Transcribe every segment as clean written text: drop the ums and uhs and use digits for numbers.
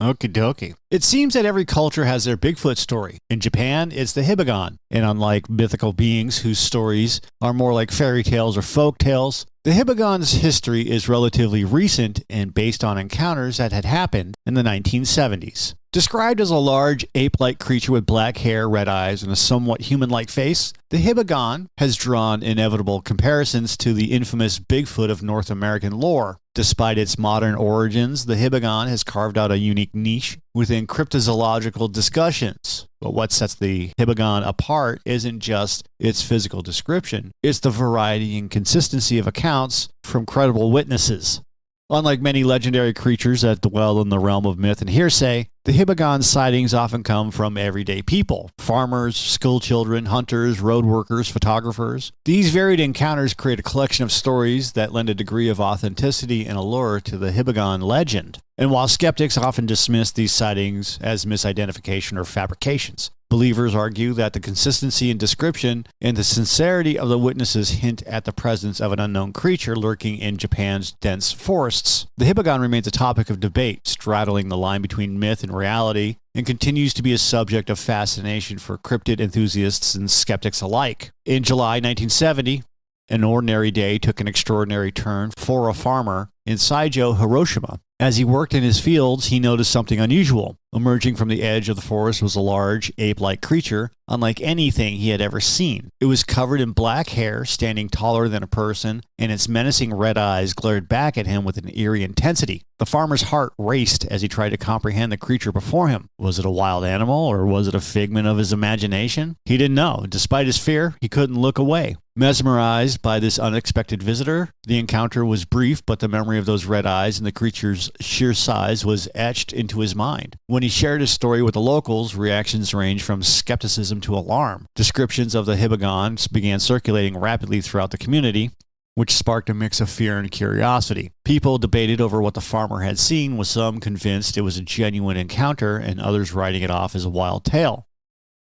Okie dokie. It seems that every culture has their Bigfoot story. In Japan, it's the Hibagon, and unlike mythical beings whose stories are more like fairy tales or folk tales, the Hibagon's history is relatively recent and based on encounters that had happened in the 1970s. Described as a large ape-like creature with black hair, red eyes, and a somewhat human-like face, the Hibagon has drawn inevitable comparisons to the infamous Bigfoot of North American lore. Despite its modern origins, the Hibagon has carved out a unique niche within cryptozoological discussions. But what sets the Hibagon apart isn't just its physical description, it's the variety and consistency of accounts from credible witnesses. Unlike many legendary creatures that dwell in the realm of myth and hearsay, the Hibagon sightings often come from everyday people: farmers, schoolchildren, hunters, road workers, photographers. These varied encounters create a collection of stories that lend a degree of authenticity and allure to the Hibagon legend. And while skeptics often dismiss these sightings as misidentification or fabrications, believers argue that the consistency in description and the sincerity of the witnesses hint at the presence of an unknown creature lurking in Japan's dense forests. The Hibagon remains a topic of debate, straddling the line between myth and reality, and continues to be a subject of fascination for cryptid enthusiasts and skeptics alike. In July 1970, an ordinary day took an extraordinary turn for a farmer in Saijo, Hiroshima. As he worked in his fields, he noticed something unusual. Emerging from the edge of the forest was a large, ape-like creature, unlike anything he had ever seen. It was covered in black hair, standing taller than a person, and its menacing red eyes glared back at him with an eerie intensity. The farmer's heart raced as he tried to comprehend the creature before him. Was it a wild animal, or was it a figment of his imagination? He didn't know. Despite his fear, he couldn't look away. Mesmerized by this unexpected visitor, the encounter was brief, but the memory of those red eyes and the creature's sheer size was etched into his mind. When he shared his story with the locals, reactions ranged from skepticism to alarm. Descriptions of the Hibagons began circulating rapidly throughout the community, which sparked a mix of fear and curiosity. People debated over what the farmer had seen, with some convinced it was a genuine encounter and others writing it off as a wild tale.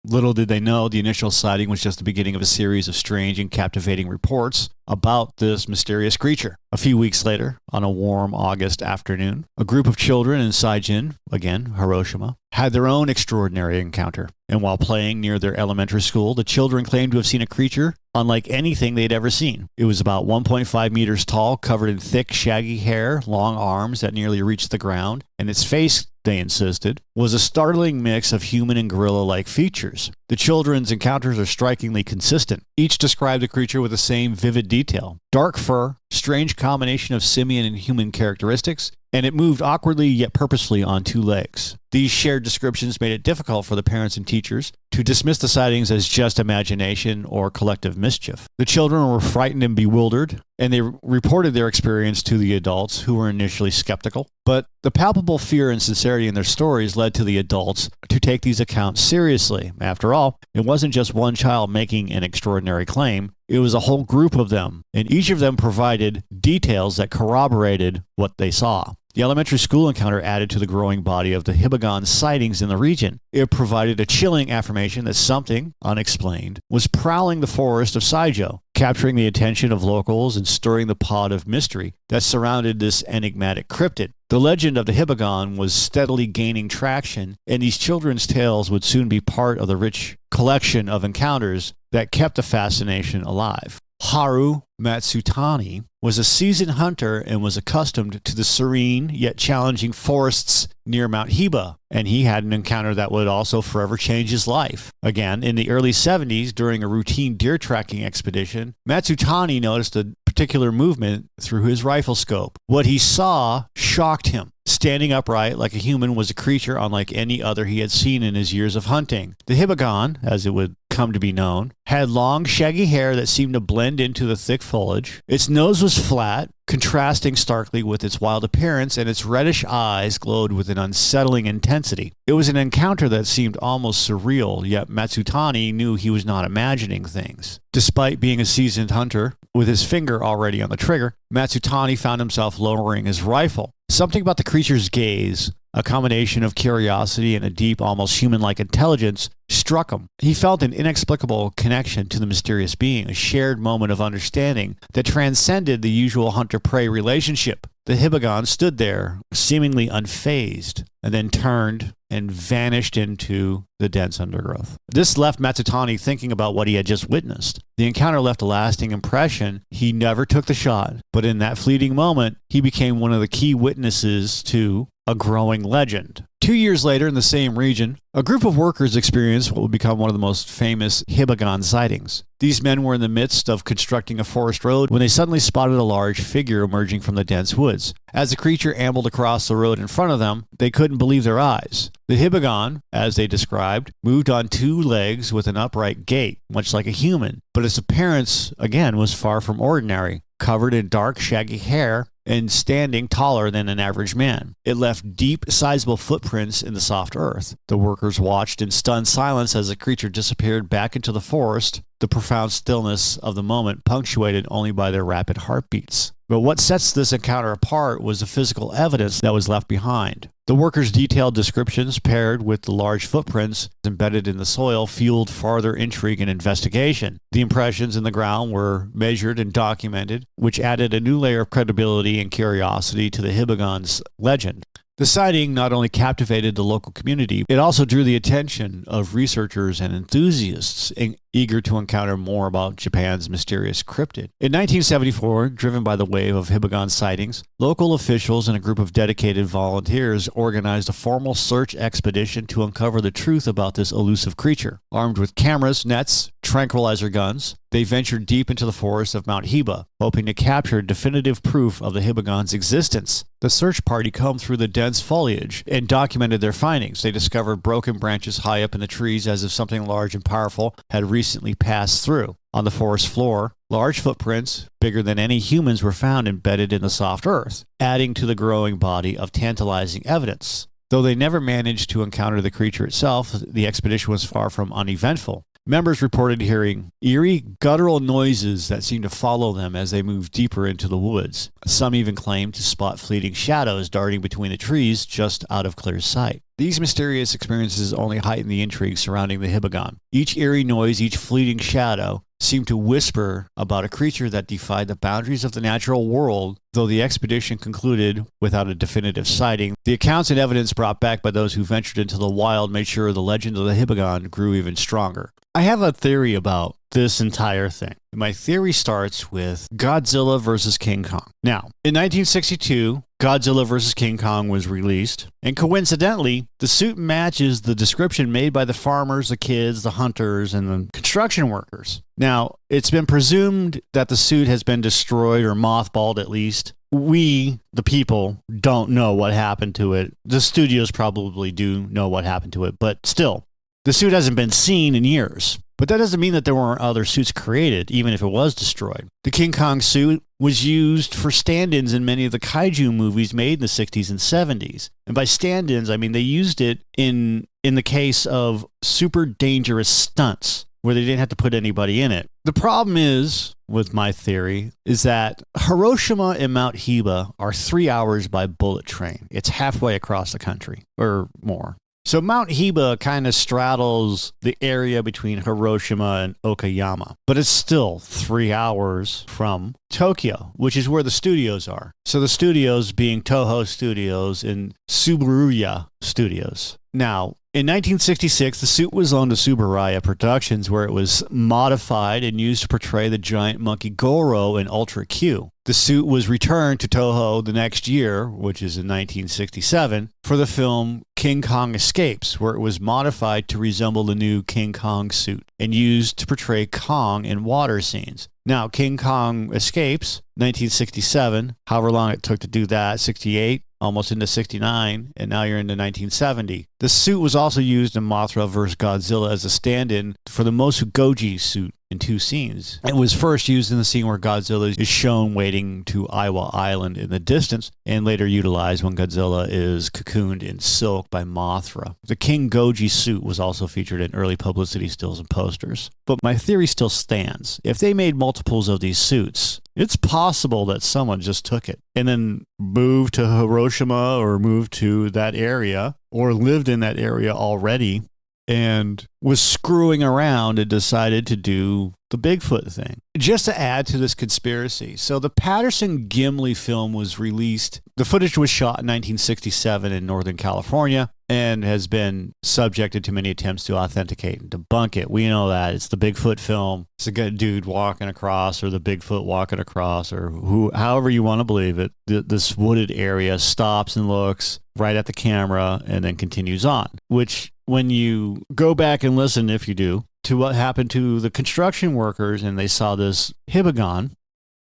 Little did they know, the initial sighting was just the beginning of a series of strange and captivating reports about this mysterious creature. A few weeks later, on a warm August afternoon, a group of children in Saijin, again Hiroshima, had their own extraordinary encounter. And while playing near their elementary school, the children claimed to have seen a creature unlike anything they'd ever seen. It was about 1.5 meters tall, covered in thick, shaggy hair, long arms that nearly reached the ground, and its face, they insisted, was a startling mix of human and gorilla-like features. The children's encounters are strikingly consistent. Each described the creature with the same vivid detail: dark fur, strange combination of simian and human characteristics, and it moved awkwardly yet purposefully on two legs. These shared descriptions made it difficult for the parents and teachers to dismiss the sightings as just imagination or collective mischief. The children were frightened and bewildered, and they reported their experience to the adults, who were initially skeptical. But the palpable fear and sincerity in their stories led to the adults to take these accounts seriously. After all, it wasn't just one child making an extraordinary claim. It was a whole group of them, and each of them provided details that corroborated what they saw. The elementary school encounter added to the growing body of the Hibagon sightings in the region. It provided a chilling affirmation that something, unexplained, was prowling the forest of Saijo, capturing the attention of locals and stirring the pot of mystery that surrounded this enigmatic cryptid. The legend of the Hibagon was steadily gaining traction, and these children's tales would soon be part of the rich collection of encounters that kept the fascination alive. Haru Matsutani was a seasoned hunter and was accustomed to the serene yet challenging forests near Mount Hiba, and he had an encounter that would also forever change his life. Again, in the early 70s, during a routine deer tracking expedition, Matsutani noticed a particular movement through his rifle scope. What he saw shocked him. Standing upright like a human was a creature unlike any other he had seen in his years of hunting. The Hibagon, as it would come to be known, had long, shaggy hair that seemed to blend into the thick foliage. Its nose was flat, contrasting starkly with its wild appearance, and its reddish eyes glowed with an unsettling intensity. It was an encounter that seemed almost surreal, yet Matsutani knew he was not imagining things. Despite being a seasoned hunter, with his finger already on the trigger, Matsutani found himself lowering his rifle. Something about the creature's gaze, a combination of curiosity and a deep, almost human-like intelligence, struck him. He felt an inexplicable connection to the mysterious being, a shared moment of understanding that transcended the usual hunter-prey relationship. the Hibagon stood there, seemingly unfazed, and then turned and vanished into the dense undergrowth. This left Matsutani thinking about what he had just witnessed. The encounter left a lasting impression. He never took the shot, but in that fleeting moment, he became one of the key witnesses to a growing legend. 2 years later, in the same region, a group of workers experienced what would become one of the most famous Hibagon sightings. These men were in the midst of constructing a forest road when they suddenly spotted a large figure emerging from the dense woods. As the creature ambled across the road in front of them, they couldn't believe their eyes. The Hibagon, as they described, moved on 2 legs with an upright gait, much like a human, but its appearance, again, was far from ordinary, covered in dark, shaggy hair, and standing taller than an average man. It left deep, sizable footprints in the soft earth. The workers watched in stunned silence as the creature disappeared back into the forest, the profound stillness of the moment punctuated only by their rapid heartbeats. But what sets this encounter apart was the physical evidence that was left behind. The workers' detailed descriptions paired with the large footprints embedded in the soil fueled farther intrigue and investigation. The impressions in the ground were measured and documented, which added a new layer of credibility and curiosity to the Hibagon's legend. The sighting not only captivated the local community, it also drew the attention of researchers and enthusiasts eager to encounter more about Japan's mysterious cryptid. In 1974, driven by the wave of Hibagon sightings, local officials and a group of dedicated volunteers organized a formal search expedition to uncover the truth about this elusive creature. Armed with cameras, nets, tranquilizer guns, they ventured deep into the forest of Mount Hiba, hoping to capture definitive proof of the Hibagon's existence. The search party combed through the dense foliage and documented their findings. They discovered broken branches high up in the trees as if something large and powerful had recently passed through. On the forest floor, large footprints, bigger than any humans, were found embedded in the soft earth, adding to the growing body of tantalizing evidence. Though they never managed to encounter the creature itself, the expedition was far from uneventful. Members reported hearing eerie, guttural noises that seemed to follow them as they moved deeper into the woods. Some even claimed to spot fleeting shadows darting between the trees just out of clear sight. These mysterious experiences only heightened the intrigue surrounding the Hibagon. Each eerie noise, each fleeting shadow, seemed to whisper about a creature that defied the boundaries of the natural world. Though the expedition concluded without a definitive sighting, the accounts and evidence brought back by those who ventured into the wild made sure the legend of the Hibagon grew even stronger. I have a theory about this entire thing. My theory starts with Godzilla vs. King Kong. Now, in 1962, Godzilla vs. King Kong was released, and coincidentally, the suit matches the description made by the farmers, the kids, the hunters, and the construction workers. Now, it's been presumed that the suit has been destroyed or mothballed at least. We, the people, don't know what happened to it. The studios probably do know what happened to it, but still, the suit hasn't been seen in years. But that doesn't mean that there weren't other suits created, even if it was destroyed. The King Kong suit was used for stand-ins in many of the Kaiju movies made in the 60s and 70s. And by stand-ins, I mean they used it in the case of super dangerous stunts, where they didn't have to put anybody in it. The problem is, with my theory, is that Hiroshima and Mount Hiba are 3 hours by bullet train. It's halfway across the country, or more. So Mount Hiba kind of straddles the area between Hiroshima and Okayama, but it's still 3 hours from Tokyo, which is where the studios are. So the studios being Toho Studios and Subaruya Studios. Now, in 1966, the suit was loaned to Subaraya Productions, where it was modified and used to portray the giant monkey Goro in Ultra Q. The suit was returned to Toho the next year, which is in 1967, for the film King Kong Escapes, where it was modified to resemble the new King Kong suit and used to portray Kong in water scenes. Now, King Kong Escapes, 1967, however long it took to do that, 68, almost into 69, and now you're into 1970. The suit was also used in Mothra vs. Godzilla as a stand-in for the Mosugoji suit in 2 scenes. It was first used in the scene where Godzilla is shown wading to Iwa Island in the distance, and later utilized when Godzilla is cocooned in silk by Mothra. The King Goji suit was also featured in early publicity stills and posters. But my theory still stands. If they made multiples of these suits, it's possible that someone just took it and then moved to Hiroshima or moved to that area or lived in that area already and was screwing around and decided to do the Bigfoot thing. Just to add to this conspiracy, so the Patterson-Gimlin film was released. The footage was shot in 1967 in Northern California and has been subjected to many attempts to authenticate and debunk it. We know that. It's the Bigfoot film. It's a good dude walking across, or the Bigfoot walking across, or however you want to believe it. This wooded area stops and looks right at the camera and then continues on, which when you go back and listen, if you do, to what happened to the construction workers and they saw this Hibagon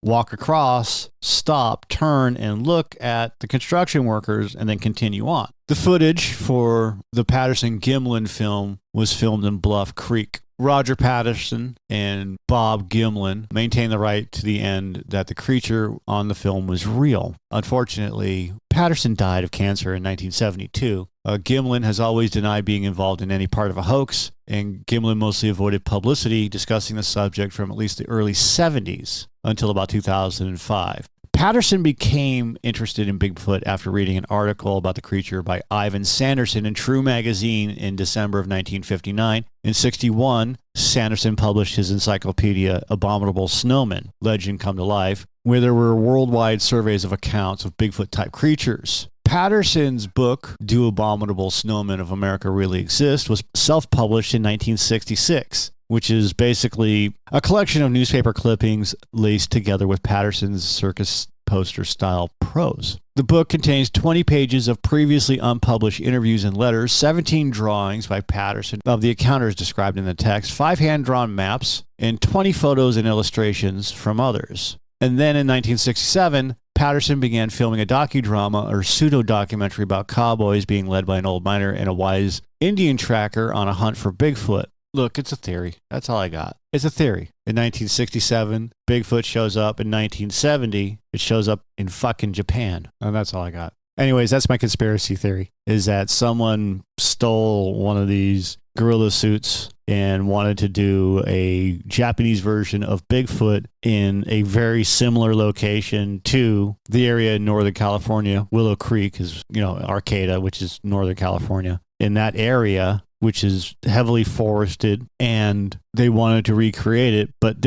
walk across, stop, turn, and look at the construction workers and then continue on. The footage for the Patterson-Gimlin film was filmed in Bluff Creek. Roger Patterson and Bob Gimlin maintained the right to the end that the creature on the film was real. Unfortunately, Patterson died of cancer in 1972. Gimlin has always denied being involved in any part of a hoax, and Gimlin mostly avoided publicity discussing the subject from at least the early 70s until about 2005. Patterson became interested in Bigfoot after reading an article about the creature by Ivan Sanderson in True magazine in December of 1959. In 61, Sanderson published his encyclopedia, Abominable Snowmen, Legend Come to Life, where there were worldwide surveys of accounts of Bigfoot-type creatures. Patterson's book, Do Abominable Snowmen of America Really Exist, was self-published in 1966. Which is basically a collection of newspaper clippings laced together with Patterson's circus poster-style prose. The book contains 20 pages of previously unpublished interviews and letters, 17 drawings by Patterson of the encounters described in the text, 5 hand-drawn maps, and 20 photos and illustrations from others. And then in 1967, Patterson began filming a docudrama or pseudo-documentary about cowboys being led by an old miner and a wise Indian tracker on a hunt for Bigfoot. Look, it's a theory. That's all I got. It's a theory. In 1967, Bigfoot shows up. In 1970, it shows up in fucking Japan. And that's all I got. Anyways, that's my conspiracy theory, is that someone stole one of these gorilla suits and wanted to do a Japanese version of Bigfoot in a very similar location to the area in Northern California. Willow Creek is, Arcata, which is Northern California. In that area, which is heavily forested, and they wanted to recreate it, but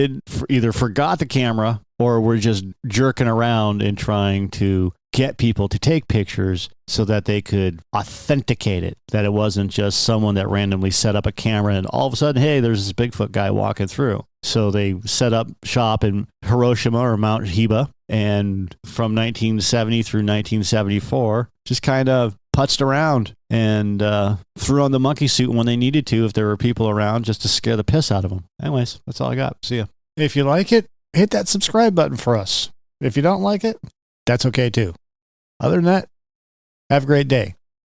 either forgot the camera or were just jerking around and trying to get people to take pictures so that they could authenticate it, that it wasn't just someone that randomly set up a camera and all of a sudden, hey, there's this Bigfoot guy walking through. So they set up shop in Hiroshima or Mount Hiba, and from 1970 through 1974, just kind of putzed around and threw on the monkey suit when they needed to if there were people around, just to scare the piss out of them. Anyways, that's all I got. See ya. If you like it, hit that subscribe button for us. If you don't like it, that's okay too. Other than that, have a great day.